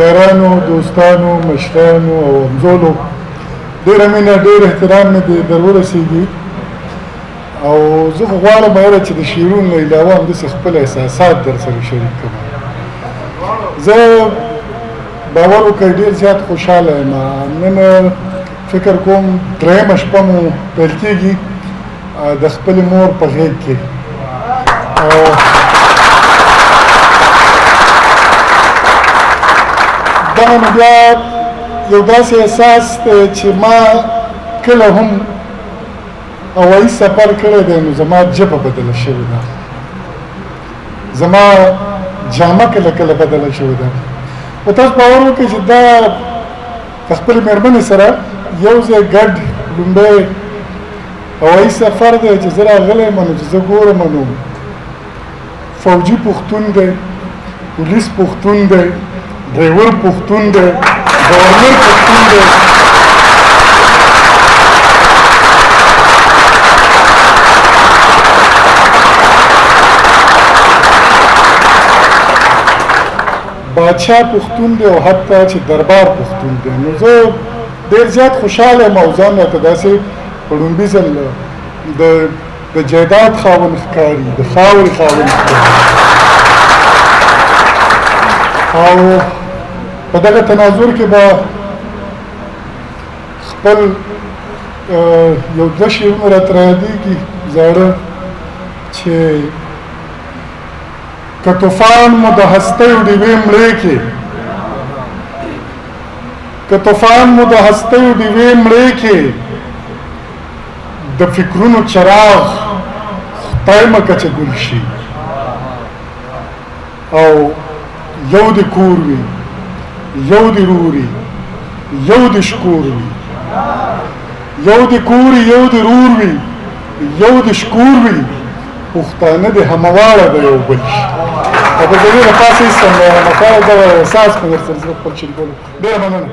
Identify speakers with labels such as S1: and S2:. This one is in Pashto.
S1: یارانو دوستانو مشرانو او همزولو ډېره مینه ډېر احترام مې در ورسېږي او زه خو غواړم هغه چې د شعرونو نه علاوه همداسې خپل احساسات در سره شریک کړم. زه باور وکړئ ډېر زیات خوشحاله یم. نن فکر کوم درېیمه شپه مو پیل کېږي د خپلې مور په غېږ کې. دغه نو بیا یو داسې احساس دی چې ما کله هم هوایي سفر کړی دی نو زما ژبه بدله شوې ده، زما جامه کله کله بدله شوې ده. خو تاسو باور وکړئ چې دا د خپلې مېرمنې سره یو ځای ګډ لومړی هوایي سفر دی چې زه راغلی یم نو چې زه ګورم نو فوجي پښتون دی، پولیس پښتون دی، ډرایور پښتون دی، ګورنر پښتون دی. بادشاه پښتون دی او حتی چې دربار پښتون دی. نو زه ډېر زیات خوشحاله یم او ځان راته داسې په لومړي ځل د جایداد خاوند ښکاري، د خاورې خاوند ښکاري. او په دغه تناظر کې به خپل یو دوه شعرونه راته رایادېږي زاړه چې که طوفان مو د هستیو ډیوې مړې کې، که طوفان مو د هستیو ډیوې مړې کې، د فکرونو چراغ خدای مکه چې ګل شي. او یو د کور وي، یو د روري، یو د شکور وي، یو د کور یو د رور وي، یو د شکور وي، پښتانه د همواړه د یو بل شي. او په دې لپاره چې څنګه مکه دا احساس په سر خپل شریکولو ډېره مننه.